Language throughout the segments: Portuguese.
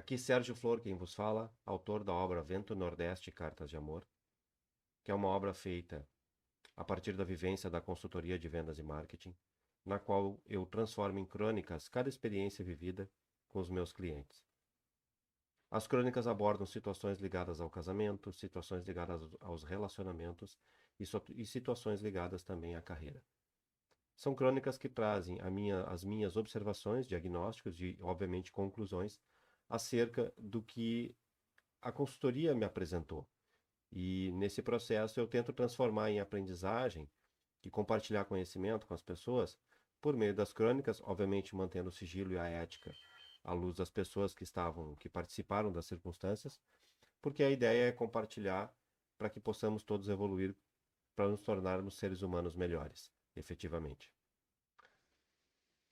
Aqui Sérgio Flor, quem vos fala, autor da obra Vento Nordeste Cartas de Amor, que é uma obra feita a partir da vivência da consultoria de vendas e marketing, na qual eu transformo em crônicas cada experiência vivida com os meus clientes. As crônicas abordam situações ligadas ao casamento, situações ligadas aos relacionamentos e situações ligadas também à carreira. São crônicas que trazem as minhas observações, diagnósticos e, obviamente, conclusões acerca do que a consultoria me apresentou. E nesse processo eu tento transformar em aprendizagem e compartilhar conhecimento com as pessoas por meio das crônicas, obviamente mantendo o sigilo e a ética à luz das pessoas que participaram das circunstâncias, porque a ideia é compartilhar para que possamos todos evoluir para nos tornarmos seres humanos melhores, efetivamente.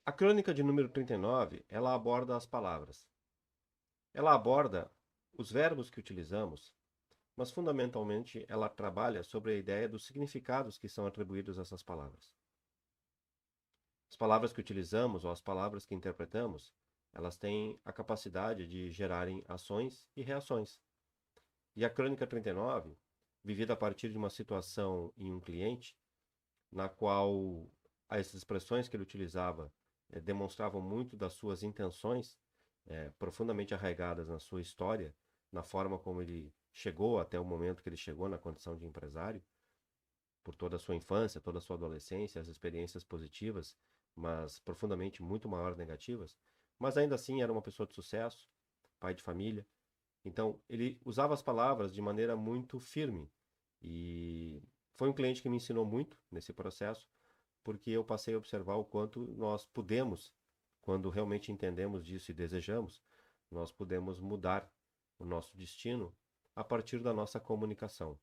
A crônica de número 39, ela aborda as palavras. Ela aborda os verbos que utilizamos, mas fundamentalmente ela trabalha sobre a ideia dos significados que são atribuídos a essas palavras. As palavras que utilizamos ou as palavras que interpretamos, elas têm a capacidade de gerarem ações e reações. E a crônica 39, vivida a partir de uma situação em um cliente, na qual essas expressões que ele utilizava demonstravam muito das suas intenções, profundamente arraigadas na sua história, na forma como ele chegou até o momento que ele chegou na condição de empresário, por toda a sua infância, toda a sua adolescência, as experiências positivas, mas profundamente muito maiores negativas, mas ainda assim era uma pessoa de sucesso, pai de família. Então, ele usava as palavras de maneira muito firme e foi um cliente que me ensinou muito nesse processo, porque eu passei a observar o quanto nós podemos, quando realmente entendemos disso e desejamos, nós podemos mudar o nosso destino a partir da nossa comunicação.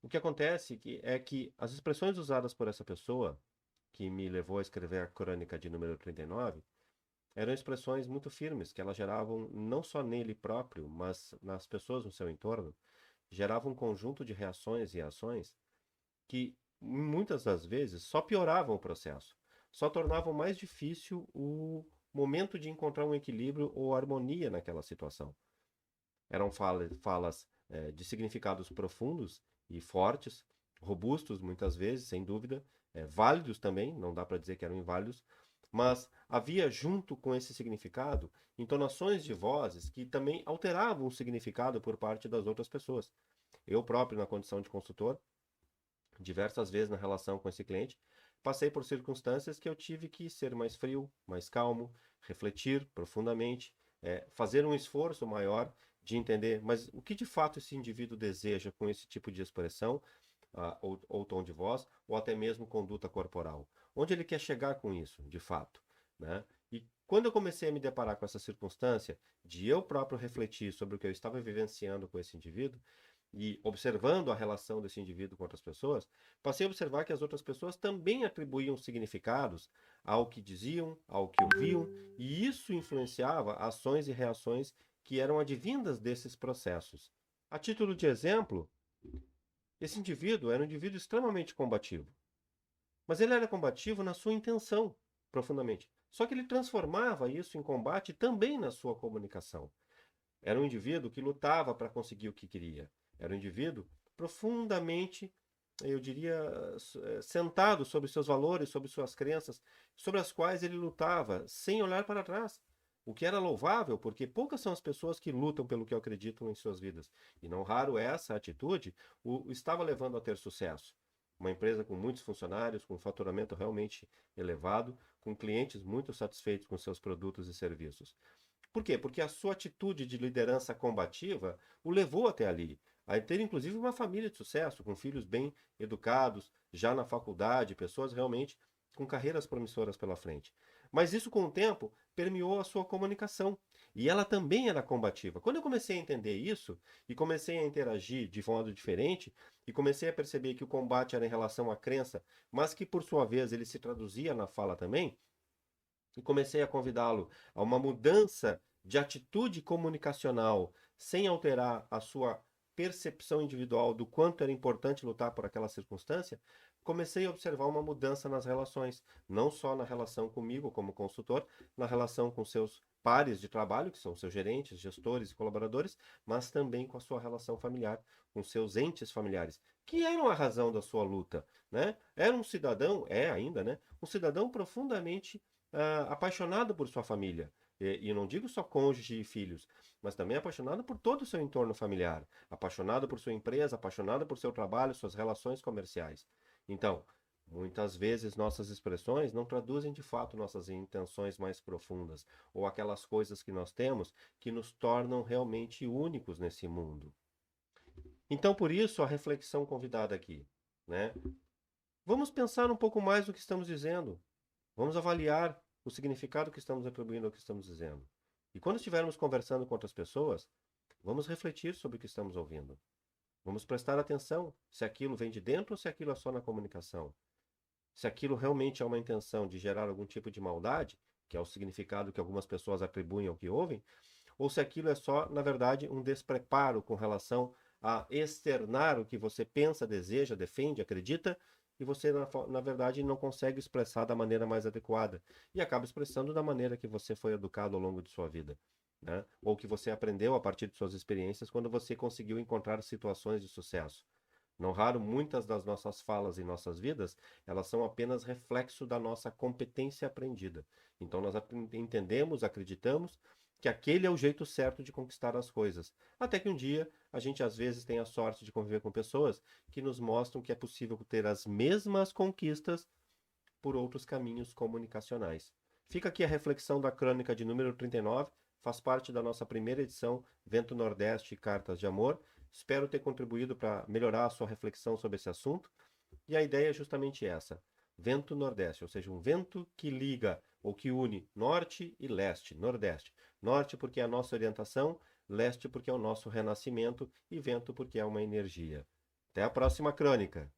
O que acontece é que as expressões usadas por essa pessoa, que me levou a escrever a crônica de número 39, eram expressões muito firmes, que elas geravam não só nele próprio, mas nas pessoas no seu entorno, geravam um conjunto de reações e ações que muitas das vezes só pioravam o processo, só tornavam mais difícil o momento de encontrar um equilíbrio ou harmonia naquela situação. Eram falas de significados profundos e fortes, robustos muitas vezes, sem dúvida, válidos também, não dá para dizer que eram inválidos, mas havia junto com esse significado entonações de vozes que também alteravam o significado por parte das outras pessoas. Eu próprio, na condição de consultor, diversas vezes na relação com esse cliente, passei por circunstâncias que eu tive que ser mais frio, mais calmo, refletir profundamente, fazer um esforço maior de entender, mas o que de fato esse indivíduo deseja com esse tipo de expressão, ou tom de voz, ou até mesmo conduta corporal. Onde ele quer chegar com isso, de fato, né? E quando eu comecei a me deparar com essa circunstância de eu próprio refletir sobre o que eu estava vivenciando com esse indivíduo, e observando a relação desse indivíduo com outras pessoas, passei a observar que as outras pessoas também atribuíam significados ao que diziam, ao que ouviam, e isso influenciava ações e reações que eram advindas desses processos. A título de exemplo, esse indivíduo era um indivíduo extremamente combativo, mas ele era combativo na sua intenção, profundamente. Só que ele transformava isso em combate também na sua comunicação. Era um indivíduo que lutava para conseguir o que queria. Era um indivíduo profundamente, eu diria, sentado sobre seus valores, sobre suas crenças, sobre as quais ele lutava, sem olhar para trás. O que era louvável, porque poucas são as pessoas que lutam pelo que acreditam em suas vidas. E não raro essa atitude o estava levando a ter sucesso. Uma empresa com muitos funcionários, com um faturamento realmente elevado, com clientes muito satisfeitos com seus produtos e serviços. Por quê? Porque a sua atitude de liderança combativa o levou até ali. A ter inclusive uma família de sucesso, com filhos bem educados, já na faculdade, pessoas realmente com carreiras promissoras pela frente. Mas isso, com o tempo, permeou a sua comunicação. E ela também era combativa. Quando eu comecei a entender isso, e comecei a interagir de modo diferente, e comecei a perceber que o combate era em relação à crença, mas que, por sua vez, ele se traduzia na fala também, e comecei a convidá-lo a uma mudança de atitude comunicacional, sem alterar a sua percepção individual do quanto era importante lutar por aquela circunstância, comecei a observar uma mudança nas relações, não só na relação comigo como consultor, na relação com seus pares de trabalho, que são seus gerentes, gestores e colaboradores, mas também com a sua relação familiar, com seus entes familiares, que eram a razão da sua luta, né? Era um cidadão, é ainda, né? Um cidadão profundamente apaixonado por sua família. E não digo só cônjuge e filhos, mas também apaixonado por todo o seu entorno familiar, apaixonado por sua empresa, apaixonado por seu trabalho, suas relações comerciais. Então, muitas vezes nossas expressões não traduzem de fato nossas intenções mais profundas, ou aquelas coisas que nós temos que nos tornam realmente únicos nesse mundo. Então, por isso, a reflexão convidada aqui, né? Vamos pensar um pouco mais do que estamos dizendo. Vamos avaliar o significado que estamos atribuindo ao que estamos dizendo. E quando estivermos conversando com outras pessoas, vamos refletir sobre o que estamos ouvindo. Vamos prestar atenção se aquilo vem de dentro ou se aquilo é só na comunicação. Se aquilo realmente é uma intenção de gerar algum tipo de maldade, que é o significado que algumas pessoas atribuem ao que ouvem, ou se aquilo é só, na verdade, um despreparo com relação a externar o que você pensa, deseja, defende, acredita, e você, na verdade, não consegue expressar da maneira mais adequada. E acaba expressando da maneira que você foi educado ao longo de sua vida. Né? Ou que você aprendeu a partir de suas experiências quando você conseguiu encontrar situações de sucesso. Não raro, muitas das nossas falas em nossas vidas, elas são apenas reflexo da nossa competência aprendida. Então nós entendemos, acreditamos que aquele é o jeito certo de conquistar as coisas. Até que um dia a gente às vezes tem a sorte de conviver com pessoas que nos mostram que é possível ter as mesmas conquistas por outros caminhos comunicacionais. Fica aqui a reflexão da crônica de número 39, faz parte da nossa primeira edição Vento Nordeste e Cartas de Amor. Espero ter contribuído para melhorar a sua reflexão sobre esse assunto. E a ideia é justamente essa: vento nordeste, ou seja, um vento que liga ou que une norte e leste, nordeste. Norte porque é a nossa orientação, leste porque é o nosso renascimento e vento porque é uma energia. Até a próxima crônica!